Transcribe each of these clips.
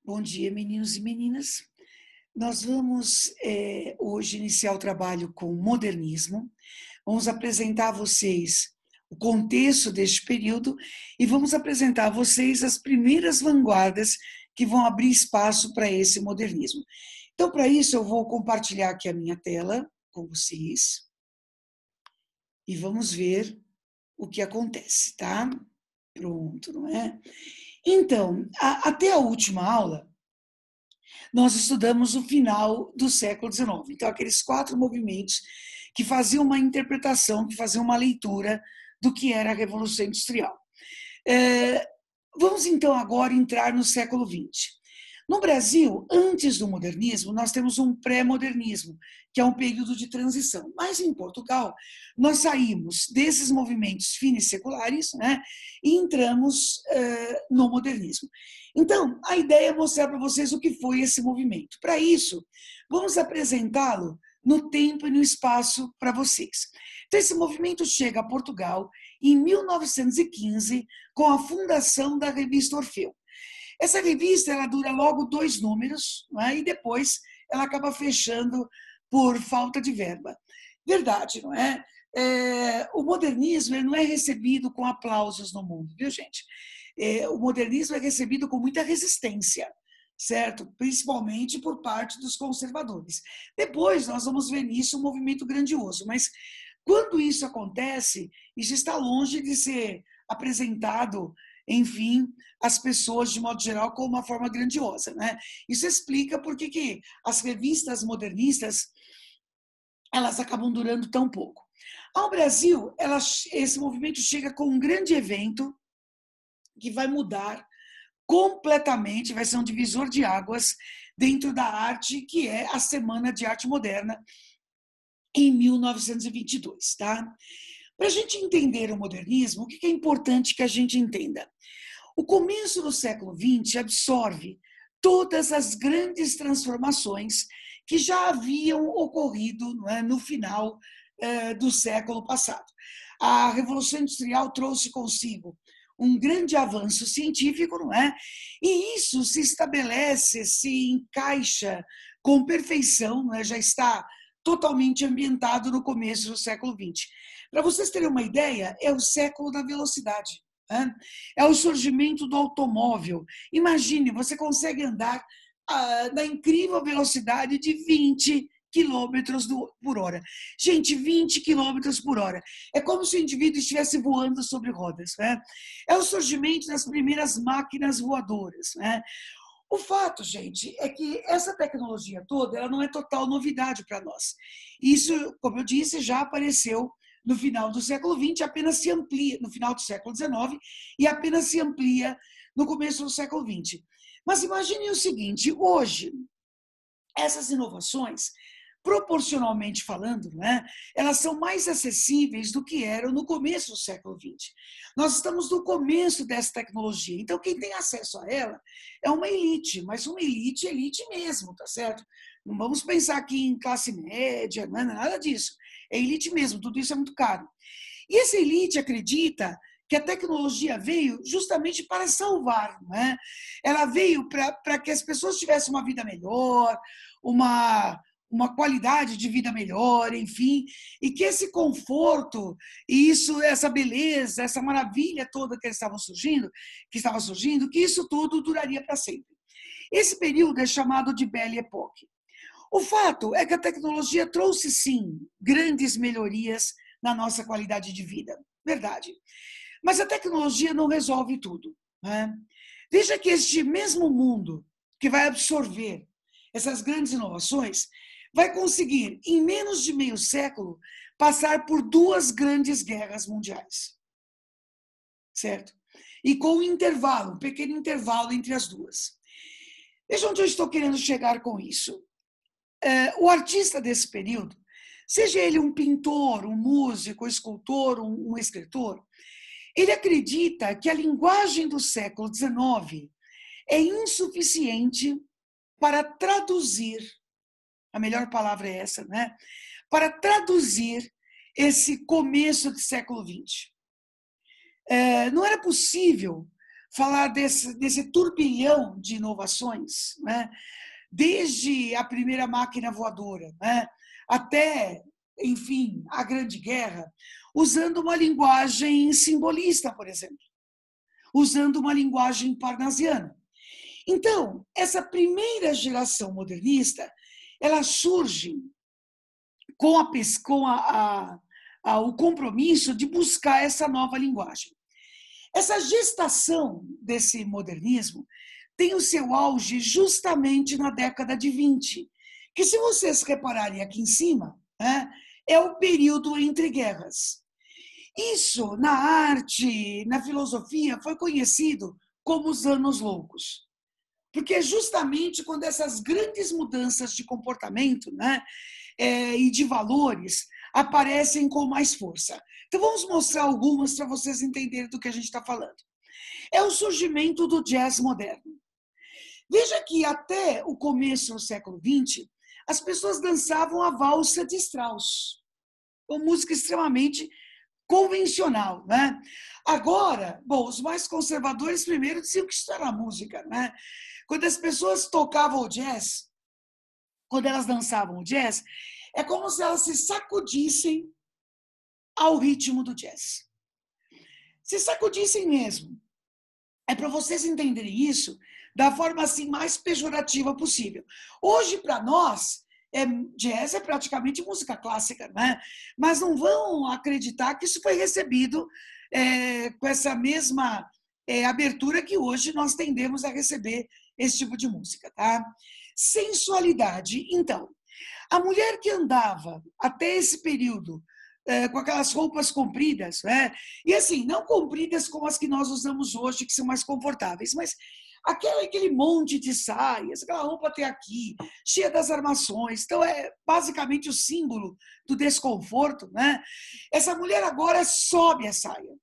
Bom dia, meninos e meninas. Nós vamos hoje iniciar o trabalho com modernismo. Vamos apresentar a vocês o contexto deste período e vamos apresentar a vocês as primeiras vanguardas que vão abrir espaço para esse modernismo. Então, para isso, eu vou compartilhar aqui a minha tela com vocês e vamos ver o que acontece, tá? Pronto, não é? Então, até a última aula, nós estudamos o final do século XIX. Então, aqueles 4 movimentos que faziam uma interpretação, que faziam uma leitura do que era a Revolução Industrial. Vamos, então, agora entrar no século XX. No Brasil, antes do modernismo, nós temos um pré-modernismo, que é um período de transição. Mas em Portugal, nós saímos desses movimentos finis-seculares, né, e entramos no modernismo. Então, a ideia é mostrar para vocês o que foi esse movimento. Para isso, vamos apresentá-lo no tempo e no espaço para vocês. Então, esse movimento chega a Portugal em 1915, com a fundação da revista Orfeu. Essa revista ela dura logo 2 números, né? E depois ela acaba fechando por falta de verba. Verdade, não é? O modernismo ele não é recebido com aplausos no mundo, viu, gente? O modernismo é recebido com muita resistência, certo? Principalmente por parte dos conservadores. Depois nós vamos ver nisso um movimento grandioso, mas quando isso acontece, isso está longe de ser apresentado, enfim, às pessoas, de modo geral, como uma forma grandiosa, né? Isso explica por que as revistas modernistas elas acabam durando tão pouco. Ao Brasil, esse movimento chega com um grande evento que vai mudar completamente, vai ser um divisor de águas dentro da arte, que é a Semana de Arte Moderna, em 1922, tá? Para a gente entender o modernismo, o que é importante que a gente entenda? O começo do século XX absorve todas as grandes transformações que já haviam ocorrido, não é, no final do século passado. A Revolução Industrial trouxe consigo um grande avanço científico, não é? E isso se estabelece, se encaixa com perfeição, não é? Já está totalmente ambientado no começo do século XX. Para vocês terem uma ideia, é o século da velocidade. É o surgimento do automóvel. Imagine, você consegue andar na incrível velocidade de 20 quilômetros por hora. Gente, 20 quilômetros por hora. É como se o indivíduo estivesse voando sobre rodas. Né? É o surgimento das primeiras máquinas voadoras. Né? O fato, gente, é que essa tecnologia toda ela não é total novidade para nós. Isso, como eu disse, já apareceu no final do século XX, apenas se amplia no final do século XIX e apenas se amplia no começo do século XX. Mas imagine o seguinte, hoje, essas inovações, proporcionalmente falando, né, elas são mais acessíveis do que eram no começo do século XX. Nós estamos no começo dessa tecnologia, então quem tem acesso a ela é uma elite, mas uma elite mesmo, tá certo? Não vamos pensar aqui em classe média, não é nada disso. É elite mesmo, tudo isso é muito caro. E essa elite acredita que a tecnologia veio justamente para salvar, não é? Ela veio para que as pessoas tivessem uma vida melhor, uma qualidade de vida melhor, enfim, e que esse conforto, e isso, essa beleza, essa maravilha toda que estava surgindo, que isso tudo duraria para sempre. Esse período é chamado de Belle Époque. O fato é que a tecnologia trouxe, sim, grandes melhorias na nossa qualidade de vida. Verdade. Mas a tecnologia não resolve tudo. Né? Veja que este mesmo mundo que vai absorver essas grandes inovações vai conseguir, em menos de meio século, passar por 2 grandes guerras mundiais. Certo? E com um intervalo, um pequeno intervalo entre as duas. Veja onde eu estou querendo chegar com isso. O artista desse período, seja ele um pintor, um músico, um escultor, um escritor, ele acredita que a linguagem do século XIX é insuficiente para traduzir, a melhor palavra é essa, né? Para traduzir esse começo do século XX. Não era possível falar desse turbilhão de inovações, né? Desde a primeira máquina voadora, né? Até, enfim, a Grande Guerra, usando uma linguagem simbolista, por exemplo, usando uma linguagem parnasiana. Então, essa primeira geração modernista, ela surge com o compromisso de buscar essa nova linguagem. Essa gestação desse modernismo tem o seu auge justamente na década de 20, que, se vocês repararem aqui em cima, né, é o período entre guerras. Isso, na arte, na filosofia, foi conhecido como os anos loucos. Porque é justamente quando essas grandes mudanças de comportamento, né, e de valores aparecem com mais força. Então, vamos mostrar algumas para vocês entenderem do que a gente está falando. É o surgimento do jazz moderno. Veja que até o começo do século XX, as pessoas dançavam a valsa de Strauss, uma música extremamente convencional, né? Agora, bom, os mais conservadores primeiro diziam que isso era música, né? Quando as pessoas tocavam o jazz, quando elas dançavam o jazz, é como se elas se sacudissem ao ritmo do jazz. Se sacudissem mesmo. É para vocês entenderem isso da forma assim mais pejorativa possível. Hoje, para nós, jazz é praticamente música clássica, né? Mas não vão acreditar que isso foi recebido com essa mesma abertura que hoje nós tendemos a receber esse tipo de música, tá? Sensualidade, então. A mulher que andava até esse período com aquelas roupas compridas, né? E assim, não compridas como as que nós usamos hoje, que são mais confortáveis, mas aquele monte de saias, aquela roupa até aqui, cheia das armações, então é basicamente o símbolo do desconforto, né? Essa mulher agora sobe a saia.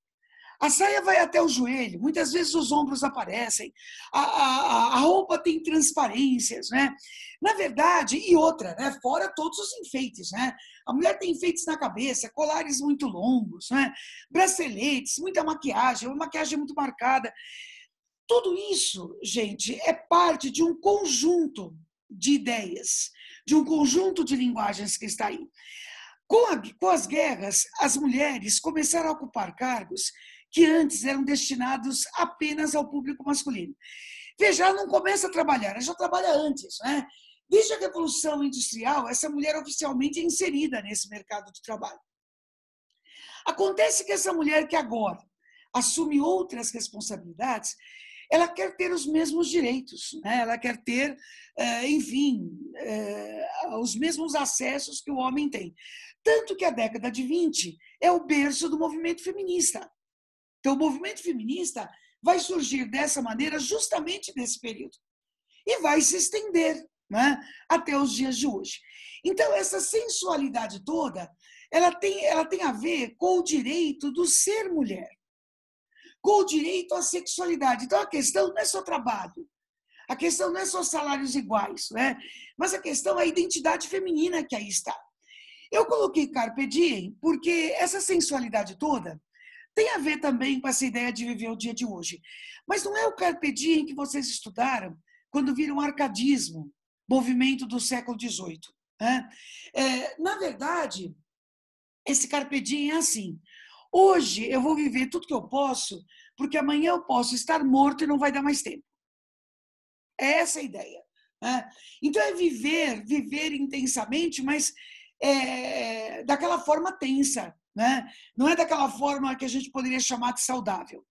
A saia vai até o joelho, muitas vezes os ombros aparecem, a roupa tem transparências, né? Na verdade, e outra, né? Fora todos os enfeites, né? A mulher tem enfeites na cabeça, colares muito longos, né? Braceletes, muita maquiagem, uma maquiagem muito marcada. Tudo isso, gente, é parte de um conjunto de ideias, de um conjunto de linguagens que está aí. Com as guerras, as mulheres começaram a ocupar cargos que antes eram destinados apenas ao público masculino. Veja, ela não começa a trabalhar, ela já trabalha antes, né? Desde a Revolução Industrial, essa mulher oficialmente é inserida nesse mercado de trabalho. Acontece que essa mulher que agora assume outras responsabilidades, ela quer ter os mesmos direitos, né? Ela quer ter, enfim, os mesmos acessos que o homem tem. Tanto que a década de 20 é o berço do movimento feminista. Então, o movimento feminista vai surgir dessa maneira justamente nesse período. E vai se estender, né, até os dias de hoje. Então, essa sensualidade toda, ela tem a ver com o direito do ser mulher, com o direito à sexualidade. Então, a questão não é só trabalho, a questão não é só salários iguais, né? Mas a questão é a identidade feminina que aí está. Eu coloquei Carpe Diem porque essa sensualidade toda tem a ver também com essa ideia de viver o dia de hoje. Mas não é o Carpe Diem que vocês estudaram quando viram arcadismo, movimento do século XVIII. Né? Na verdade, esse Carpe Diem é assim. Hoje eu vou viver tudo que eu posso, porque amanhã eu posso estar morto e não vai dar mais tempo. É essa a ideia. Né? Então é viver intensamente, mas daquela forma tensa, né? Não é daquela forma que a gente poderia chamar de saudável.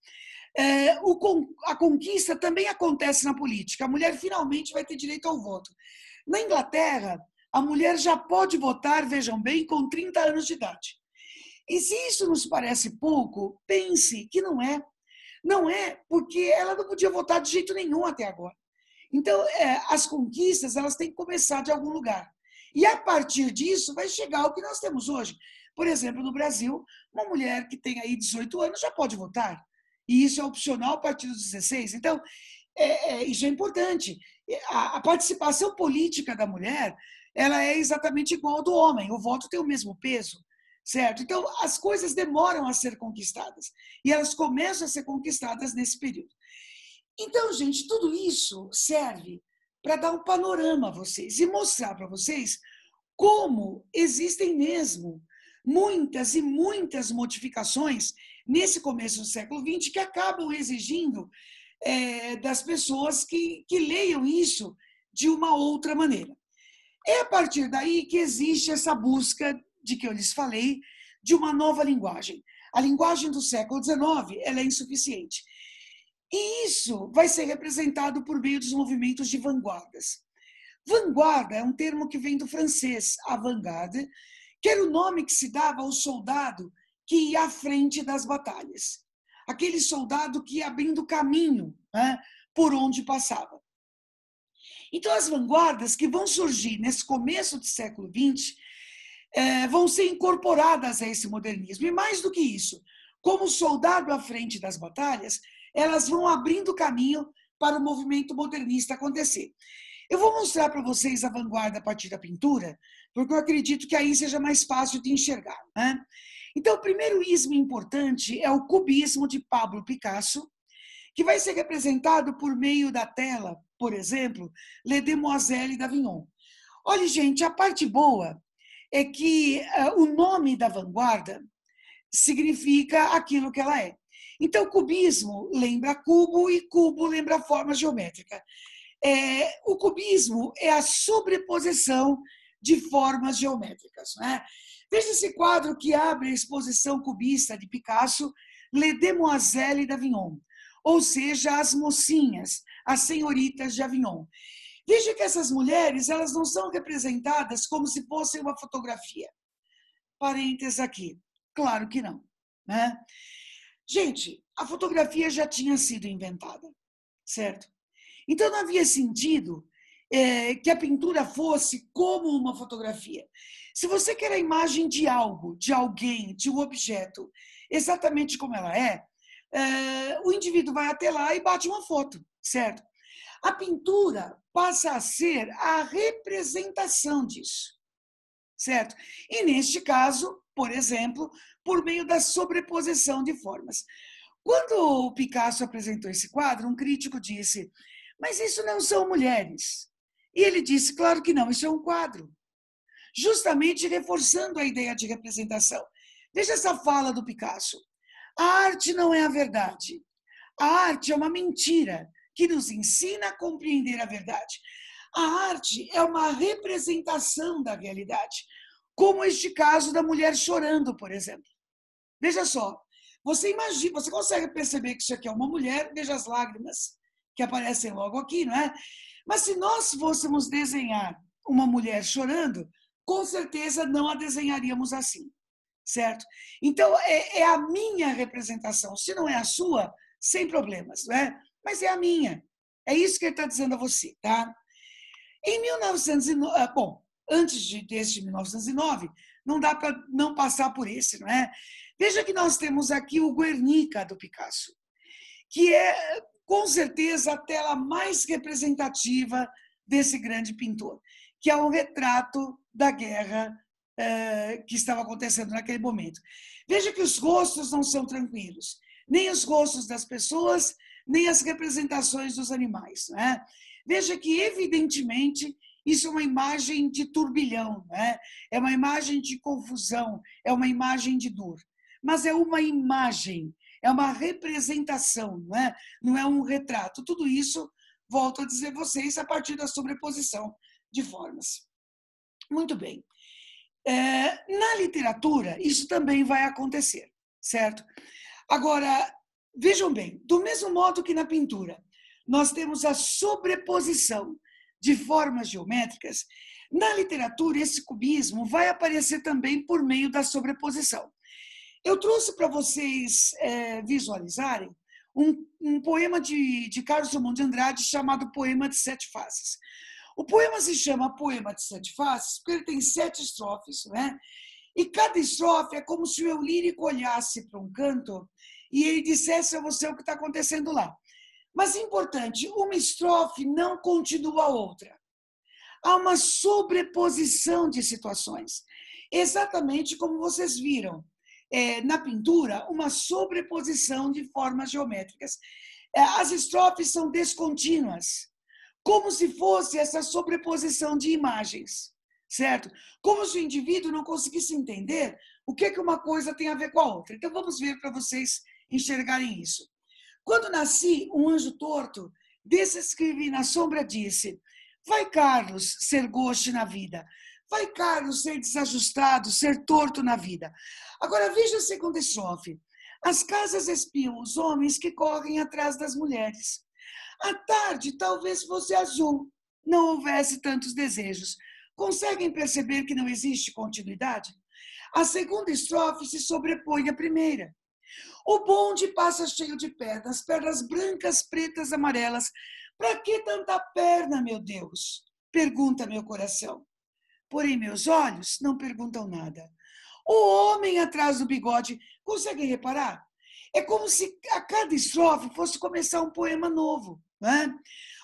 A conquista também acontece na política. A mulher finalmente vai ter direito ao voto. Na Inglaterra, a mulher já pode votar, vejam bem, com 30 anos de idade. E se isso nos parece pouco, pense que não é. Não é, porque ela não podia votar de jeito nenhum até agora. Então, as conquistas, elas têm que começar de algum lugar. E, a partir disso, vai chegar ao que nós temos hoje. Por exemplo, no Brasil, uma mulher que tem aí 18 anos já pode votar. E isso é opcional a partir dos 16. Então, isso é importante. A participação política da mulher, ela é exatamente igual ao do homem. O voto tem o mesmo peso, certo? Então, as coisas demoram a ser conquistadas. E elas começam a ser conquistadas nesse período. Então, gente, tudo isso serve para dar um panorama a vocês e mostrar para vocês como existem mesmo muitas e muitas modificações nesse começo do século XX que acabam exigindo das pessoas que leiam isso de uma outra maneira. É a partir daí que existe essa busca de que eu lhes falei, de uma nova linguagem. A linguagem do século XIX ela é insuficiente. E isso vai ser representado por meio dos movimentos de vanguardas. Vanguarda é um termo que vem do francês, avant-garde, que era o nome que se dava ao soldado que ia à frente das batalhas. Aquele soldado que ia abrindo caminho, né, por onde passava. Então, as vanguardas que vão surgir nesse começo do século XX vão ser incorporadas a esse modernismo. E mais do que isso, como soldado à frente das batalhas, elas vão abrindo caminho para o movimento modernista acontecer. Eu vou mostrar para vocês a vanguarda a partir da pintura, porque eu acredito que aí seja mais fácil de enxergar, né? Então, o primeiro ismo importante é o cubismo de Pablo Picasso, que vai ser representado por meio da tela, por exemplo, Les Demoiselles d'Avignon. Olha, gente, a parte boa é que o nome da vanguarda significa aquilo que ela é. Então, cubismo lembra cubo e cubo lembra forma geométrica. O cubismo é a sobreposição de formas geométricas, né? Veja esse quadro que abre a exposição cubista de Picasso, Les Demoiselles d'Avignon, ou seja, as mocinhas, as senhoritas de Avignon. Veja que essas mulheres, elas não são representadas como se fossem uma fotografia. Parênteses aqui, claro que não, né? Gente, a fotografia já tinha sido inventada, certo? Então, não havia sentido que a pintura fosse como uma fotografia. Se você quer a imagem de algo, de alguém, de um objeto, exatamente como ela o indivíduo vai até lá e bate uma foto, certo? A pintura passa a ser a representação disso, certo? E, neste caso, por exemplo, por meio da sobreposição de formas. Quando o Picasso apresentou esse quadro, um crítico disse: mas isso não são mulheres. E ele disse: claro que não, isso é um quadro. Justamente reforçando a ideia de representação. Veja essa fala do Picasso. A arte não é a verdade. A arte é uma mentira que nos ensina a compreender a verdade. A arte é uma representação da realidade, como este caso da mulher chorando, por exemplo. Veja só, você imagina, você consegue perceber que isso aqui é uma mulher, veja as lágrimas que aparecem logo aqui, não é? Mas se nós fôssemos desenhar uma mulher chorando, com certeza não a desenharíamos assim, certo? Então, é a minha representação. Se não é a sua, sem problemas, não é? Mas é a minha. É isso que ele está dizendo a você, tá? Em 1909, bom, desde 1909, não dá para não passar por esse, não é? Veja que nós temos aqui o Guernica, do Picasso, que é, com certeza, a tela mais representativa desse grande pintor, que é um retrato da guerra que estava acontecendo naquele momento. Veja que os rostos não são tranquilos, nem os rostos das pessoas, nem as representações dos animais, né? Veja que, evidentemente, isso é uma imagem de turbilhão, né? É uma imagem de confusão, é uma imagem de dor. Mas é uma imagem, é uma representação, não é um retrato. Tudo isso, volto a dizer a vocês, a partir da sobreposição de formas. Muito bem. Na literatura, isso também vai acontecer, certo? Agora, vejam bem, do mesmo modo que na pintura, nós temos a sobreposição de formas geométricas, na literatura, esse cubismo vai aparecer também por meio da sobreposição. Eu trouxe para vocês visualizarem um poema de Carlos Drummond de Andrade chamado Poema de Sete Faces. O poema se chama Poema de Sete Faces porque ele tem 7 estrofes, né? E cada estrofe é como se o eu lírico olhasse para um canto e ele dissesse a você o que está acontecendo lá. Mas, importante, uma estrofe não continua a outra. Há uma sobreposição de situações. Exatamente como vocês viram na pintura, uma sobreposição de formas geométricas. As estrofes são descontínuas, como se fosse essa sobreposição de imagens, certo? Como se o indivíduo não conseguisse entender o que uma coisa tem a ver com a outra. Então, vamos ver para vocês enxergarem isso. Quando nasci, um anjo torto, desse escrevi na sombra, disse: vai, Carlos, ser goste na vida. Vai, Carlos, ser desajustado, ser torto na vida. Agora, veja a segunda estrofe. As casas espiam os homens que correm atrás das mulheres. À tarde, talvez fosse azul, não houvesse tantos desejos. Conseguem perceber que não existe continuidade? A segunda estrofe se sobrepõe à primeira. O bonde passa cheio de pernas brancas, pretas, amarelas. Para que tanta perna, meu Deus? Pergunta meu coração. Porém, meus olhos não perguntam nada. O homem atrás do bigode, conseguem reparar? É como se a cada estrofe fosse começar um poema novo. Né?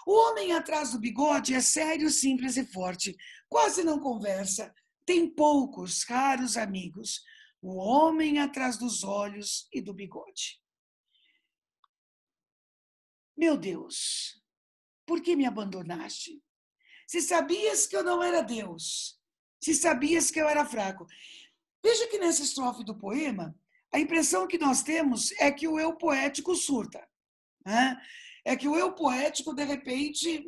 O homem atrás do bigode é sério, simples e forte. Quase não conversa. Tem poucos, raros amigos. O homem atrás dos olhos e do bigode. Meu Deus, por que me abandonaste? Se sabias que eu não era Deus, se sabias que eu era fraco. Veja que nessa estrofe do poema, a impressão que nós temos é que o eu poético surta. Né? É que o eu poético, de repente,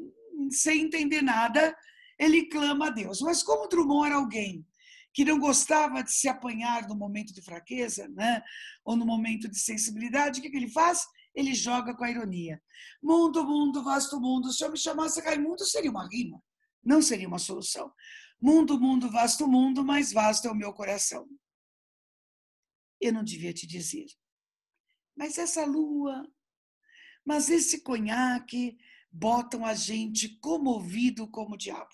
sem entender nada, ele clama a Deus. Mas como Drummond era alguém que não gostava de se apanhar no momento de fraqueza, né? Ou no momento de sensibilidade, o que ele faz? Ele joga com a ironia. Mundo, mundo, vasto mundo. Se eu me chamasse Raimundo, seria uma rima, não seria uma solução. Mundo, mundo, vasto mundo, mais vasto é o meu coração. Eu não devia te dizer. Mas essa lua, mas esse conhaque botam a gente comovido como o diabo.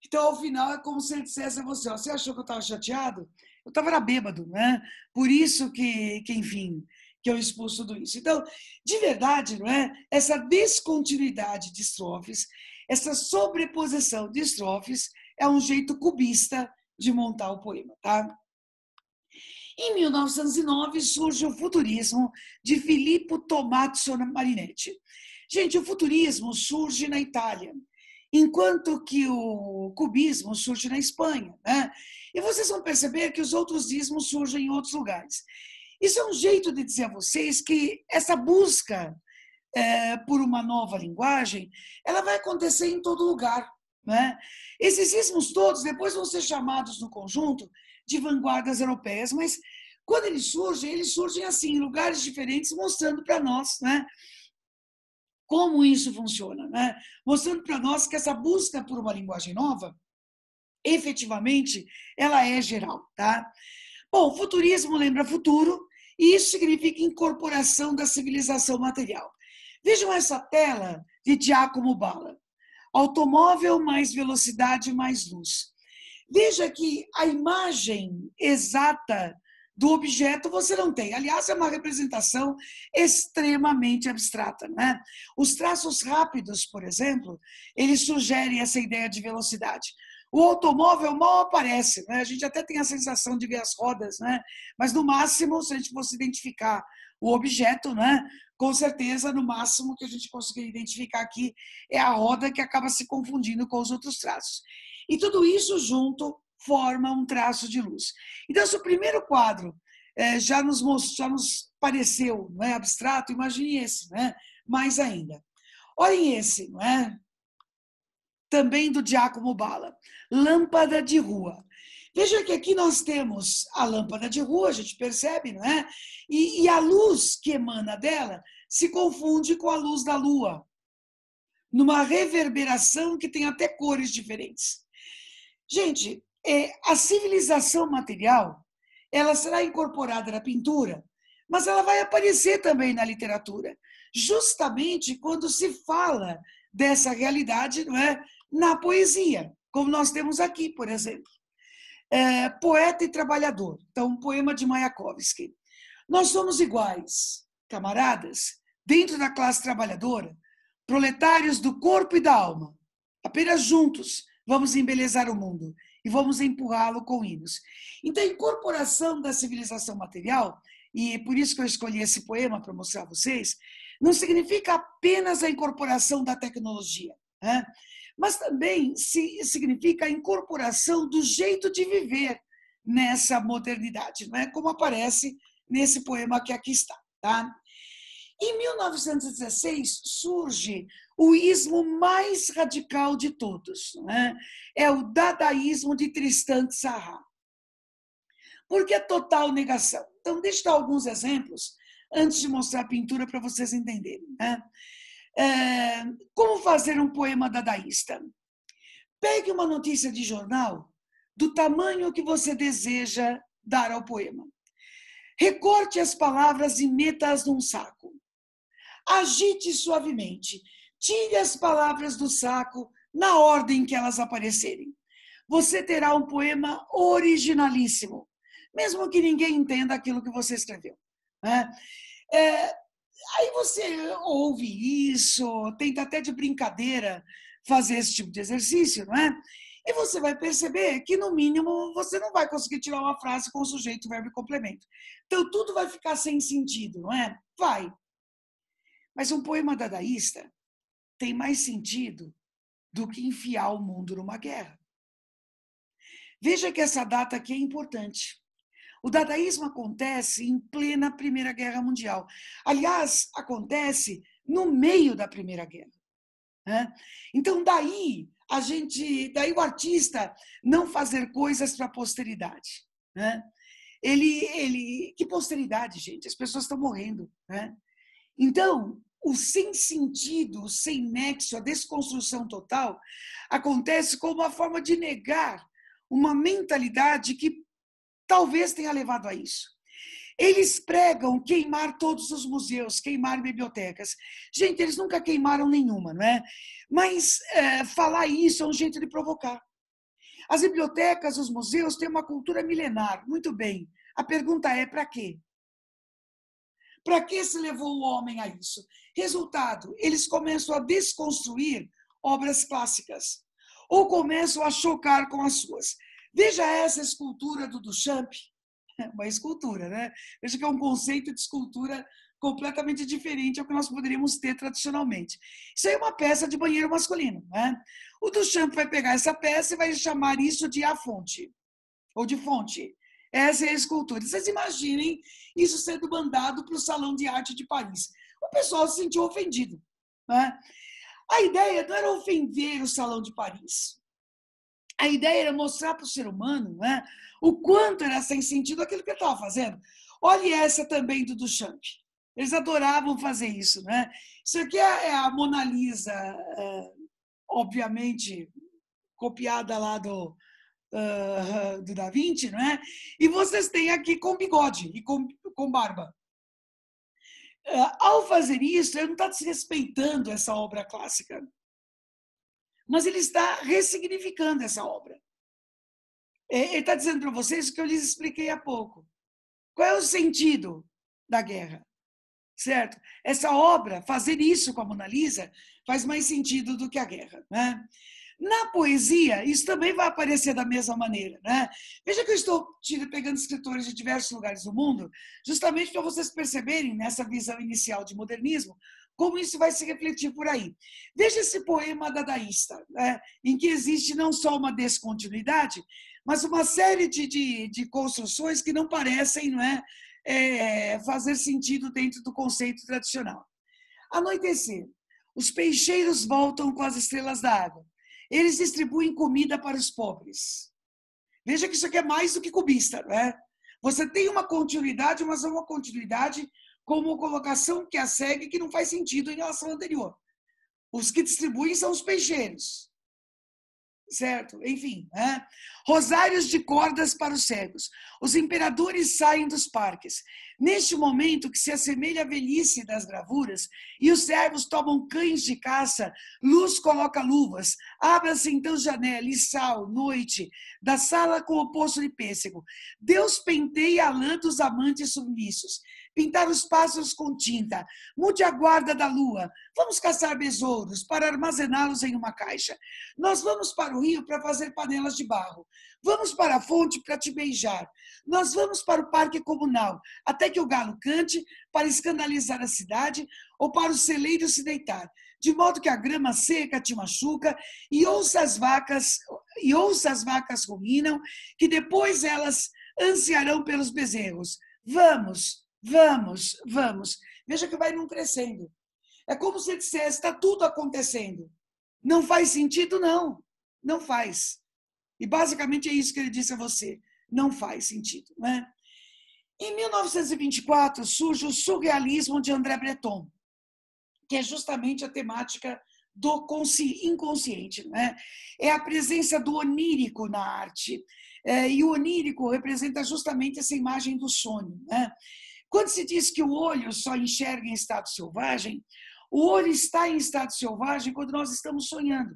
Então, ao final, é como se ele dissesse a você, ó, você achou que eu estava chateado? Eu estava bêbado, né? Por isso enfim, que eu expus tudo isso. Então, de verdade, não é? Essa descontinuidade de estrofes, essa sobreposição de estrofes é um jeito cubista de montar o poema, tá? Em 1909 surge o futurismo de Filippo Tommaso Marinetti. Gente, o futurismo surge na Itália, enquanto que o cubismo surge na Espanha, né? E vocês vão perceber que os outros ismos surgem em outros lugares. Isso é um jeito de dizer a vocês que essa busca por uma nova linguagem, ela vai acontecer em todo lugar, né? Esses ismos todos depois vão ser chamados no conjunto de vanguardas europeias, mas quando eles surgem assim, em lugares diferentes, mostrando para nós, né? Como isso funciona, né? Mostrando para nós que essa busca por uma linguagem nova, efetivamente, ela é geral, tá? Bom, futurismo lembra futuro, e isso significa incorporação da civilização material. Vejam essa tela de Giacomo Balla. Automóvel mais velocidade mais luz. Veja que a imagem exata do objeto você não tem. Aliás, é uma representação extremamente abstrata, né? Os traços rápidos, por exemplo, eles sugerem essa ideia de velocidade. O automóvel mal aparece, né? A gente até tem a sensação de ver as rodas, né? Mas no máximo, se a gente fosse identificar o objeto, né? Com certeza, no máximo que a gente conseguir identificar aqui é a roda que acaba se confundindo com os outros traços. E tudo isso junto forma um traço de luz. Então, se o primeiro quadro já nos pareceu, não é, abstrato, imagine esse, né? Mais ainda. Olhem esse, não é? Também do Giacomo Balla, lâmpada de rua. Veja que aqui nós temos a lâmpada de rua, a gente percebe, não é? E a luz que emana dela se confunde com a luz da lua, numa reverberação que tem até cores diferentes. Gente, a civilização material, ela será incorporada na pintura, mas ela vai aparecer também na literatura, justamente quando se fala dessa realidade, não é? Na poesia, como nós temos aqui, por exemplo. Poeta e trabalhador, então um poema de Mayakovsky. Nós somos iguais, camaradas, dentro da classe trabalhadora, proletários do corpo e da alma. Apenas juntos vamos embelezar o mundo e vamos empurrá-lo com hinos. Então, a incorporação da civilização material, e é por isso que eu escolhi esse poema para mostrar a vocês, não significa apenas a incorporação da tecnologia, né? Mas também significa a incorporação do jeito de viver nessa modernidade, não é? Como aparece nesse poema que aqui está, tá? Em 1916 surge o ismo mais radical de todos, né? É o dadaísmo de Tristan Tzara. Por que total negação? Então, deixa eu dar alguns exemplos antes de mostrar a pintura para vocês entenderem, né? Como fazer um poema dadaísta? Pegue uma notícia de jornal do tamanho que você deseja dar ao poema. Recorte as palavras e meta-as num saco. Agite suavemente. Tire as palavras do saco na ordem que elas aparecerem. Você terá um poema originalíssimo, mesmo que ninguém entenda aquilo que você escreveu, né? Aí você ouve isso, tenta até de brincadeira fazer esse tipo de exercício, não é? E você vai perceber que, no mínimo, você não vai conseguir tirar uma frase com sujeito, verbo e complemento. Então, tudo vai ficar sem sentido, não é? Vai. Mas um poema dadaísta tem mais sentido do que enfiar o mundo numa guerra. Veja que essa data aqui é importante. O dadaísmo acontece em plena Primeira Guerra Mundial. Aliás, acontece no meio da Primeira Guerra, né? Então, daí o artista não fazer coisas para a posteridade, né? Que posteridade, gente? As pessoas estão morrendo, né? Então, o sem sentido, o sem nexo, a desconstrução total, acontece como uma forma de negar uma mentalidade que talvez tenha levado a isso. Eles pregam queimar todos os museus, queimar bibliotecas. Gente, eles nunca queimaram nenhuma, não é? Mas falar isso é um jeito de provocar. As bibliotecas, os museus têm uma cultura milenar, muito bem. A pergunta é, para quê? Para que se levou o homem a isso? Resultado, eles começam a desconstruir obras clássicas, ou começam a chocar com as suas. Veja essa escultura do Duchamp, uma escultura, né? Veja que é um conceito de escultura completamente diferente ao que nós poderíamos ter tradicionalmente. Isso aí é uma peça de banheiro masculino, né? O Duchamp vai pegar essa peça e vai chamar isso de A Fonte, ou de Fonte. Essa é a escultura. Vocês imaginem isso sendo mandado para o Salão de Arte de Paris. O pessoal se sentiu ofendido, né? A ideia não era ofender o Salão de Paris. A ideia era mostrar para o ser humano, né, o quanto era sem sentido aquilo que ele estava fazendo. Olha essa também do Duchamp. Eles adoravam fazer isso, né? Isso aqui é a Mona Lisa, obviamente, copiada lá do Da Vinci, não é? E vocês têm aqui com bigode e com barba. Ao fazer isso, ele não está desrespeitando essa obra clássica, mas ele está ressignificando essa obra. Ele está dizendo para vocês o que eu lhes expliquei há pouco. Qual é o sentido da guerra? Certo? Essa obra, fazer isso com a Mona Lisa, faz mais sentido do que a guerra, né? Na poesia, isso também vai aparecer da mesma maneira, né? Veja que eu estou pegando escritores de diversos lugares do mundo, justamente para vocês perceberem, nessa visão inicial de modernismo, como isso vai se refletir por aí. Veja esse poema dadaísta, né? Em que existe não só uma descontinuidade, mas uma série de construções que não parecem, não é, fazer sentido dentro do conceito tradicional. Anoitecer. Os peixeiros voltam com as estrelas da água. Eles distribuem comida para os pobres. Veja que isso aqui é mais do que cubista, não é? Você tem uma continuidade, mas é uma continuidade com uma colocação que a segue que não faz sentido em relação ao anterior. Os que distribuem são os peixeiros. Certo? Enfim, né? Rosários de cordas para os cegos. Os imperadores saem dos parques. Neste momento que se assemelha à velhice das gravuras, e os servos tomam cães de caça, luz coloca luvas, abra-se então janela e sal, noite, da sala com o poço de pêssego. Deus penteia a lã dos amantes submissos. pintar os pássaros com tinta, mude a guarda da lua, vamos caçar besouros para armazená-los em uma caixa. Nós vamos para o rio para fazer panelas de barro. Vamos para a fonte para te beijar. Nós vamos para o parque comunal, até que o galo cante para escandalizar a cidade ou para o celeiro se deitar, de modo que a grama seca te machuca e ouça as vacas ruminam, que depois elas ansiarão pelos bezerros. Vamos, vamos, vamos. Veja que vai num crescendo. É como se dissesse, está tudo acontecendo. Não faz sentido, não. Não faz. E basicamente é isso que ele disse a você. Não faz sentido, né? Em 1924 surge o surrealismo de André Breton, que é justamente a temática do inconsciente, né? É a presença do onírico na arte. E o onírico representa justamente essa imagem do sonho, né? Quando se diz que o olho só enxerga em estado selvagem, o olho está em estado selvagem quando nós estamos sonhando.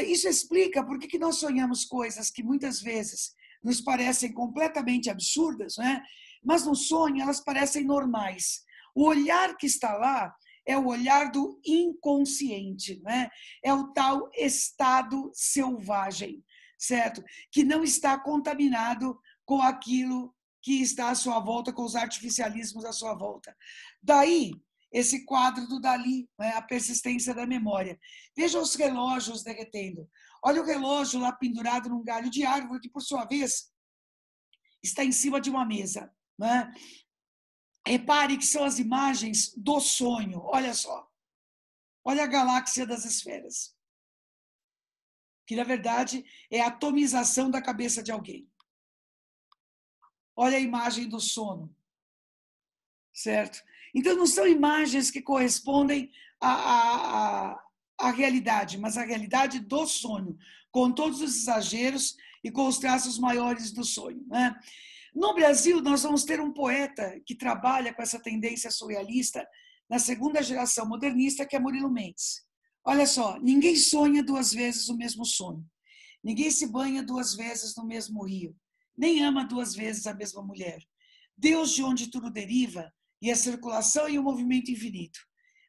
Isso explica por que nós sonhamos coisas que muitas vezes nos parecem completamente absurdas, né? Mas no sonho elas parecem normais. O olhar que está lá é o olhar do inconsciente, né? É o tal estado selvagem, certo? Que não está contaminado com aquilo que está à sua volta, com os artificialismos à sua volta. Daí, esse quadro do Dalí, né? A persistência da memória. Veja os relógios derretendo. Olha o relógio lá pendurado num galho de árvore, que, por sua vez, está em cima de uma mesa, né? Repare que são as imagens do sonho. Olha só. Olha a galáxia das esferas. Que, na verdade, é a atomização da cabeça de alguém. Olha a imagem do sono. Certo? Então, não são imagens que correspondem à realidade, mas à realidade do sonho, com todos os exageros e com os traços maiores do sonho, né? No Brasil, nós vamos ter um poeta que trabalha com essa tendência surrealista na segunda geração modernista, que é Murilo Mendes. Olha só, ninguém sonha duas vezes o mesmo sonho. Ninguém se banha duas vezes no mesmo rio. Nem ama duas vezes a mesma mulher. Deus de onde tudo deriva e a circulação e o movimento infinito.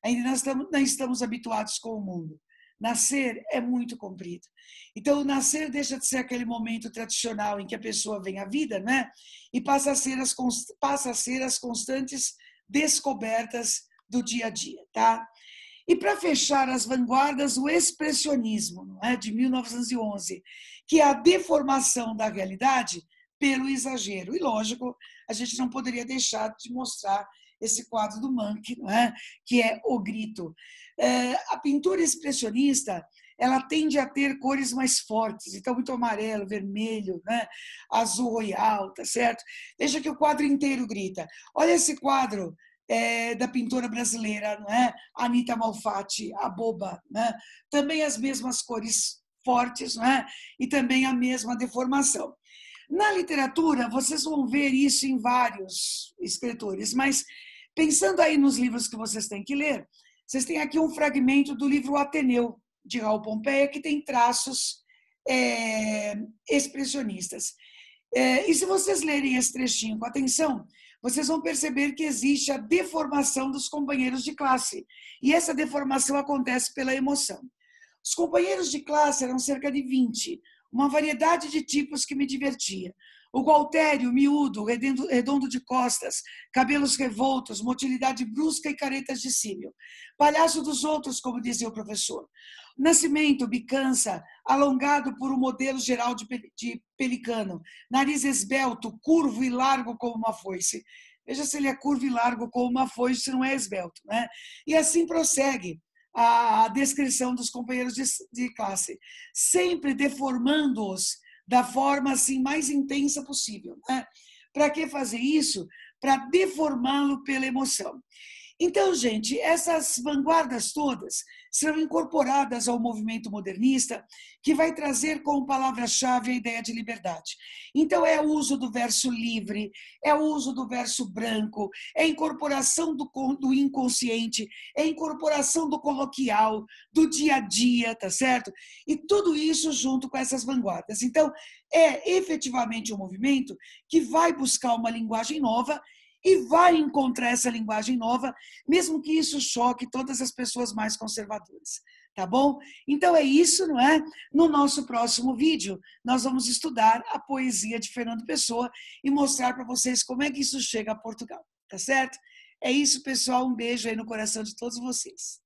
Ainda não estamos habituados com o mundo. Nascer é muito comprido. Então, o nascer deixa de ser aquele momento tradicional em que a pessoa vem à vida, né? E passa a ser as constantes descobertas do dia a dia, tá? E para fechar as vanguardas, o expressionismo, não é? De 1911, que é a deformação da realidade pelo exagero. E, lógico, a gente não poderia deixar de mostrar esse quadro do Munch, não é? Que é O Grito. A pintura expressionista, ela tende a ter cores mais fortes, então muito amarelo, vermelho, né? Azul royal, tá certo? Veja que o quadro inteiro grita. Olha esse quadro da pintora brasileira, não é? Anita Malfatti, A Boba, né? Também as mesmas cores fortes, não é? E também a mesma deformação. Na literatura, vocês vão ver isso em vários escritores, mas pensando aí nos livros que vocês têm que ler, vocês têm aqui um fragmento do livro Ateneu, de Raul Pompeia, que tem traços expressionistas. E se vocês lerem esse trechinho com atenção, vocês vão perceber que existe a deformação dos companheiros de classe. E essa deformação acontece pela emoção. Os companheiros de classe eram cerca de 20, uma variedade de tipos que me divertia. O Gualtério, miúdo, redondo de costas, cabelos revoltos, motilidade brusca e caretas de símio. Palhaço dos outros, como dizia o professor. Nascimento, bicança, alongado por um modelo geral de pelicano. Nariz esbelto, curvo e largo como uma foice. Veja se ele é curvo e largo como uma foice, se não é esbelto, né? E assim prossegue a descrição dos companheiros de classe, sempre deformando-os da forma assim mais intensa possível, né? Para que fazer isso? Para deformá-lo pela emoção. Então, gente, essas vanguardas todas serão incorporadas ao movimento modernista, que vai trazer como palavra-chave a ideia de liberdade. Então, é o uso do verso livre, é o uso do verso branco, é a incorporação do inconsciente, é a incorporação do coloquial, do dia a dia, tá certo? E tudo isso junto com essas vanguardas. Então, é efetivamente um movimento que vai buscar uma linguagem nova e vai encontrar essa linguagem nova, mesmo que isso choque todas as pessoas mais conservadoras. Tá bom? Então é isso, não é? No nosso próximo vídeo, nós vamos estudar a poesia de Fernando Pessoa e mostrar para vocês como é que isso chega a Portugal, tá certo? É isso, pessoal. Um beijo aí no coração de todos vocês.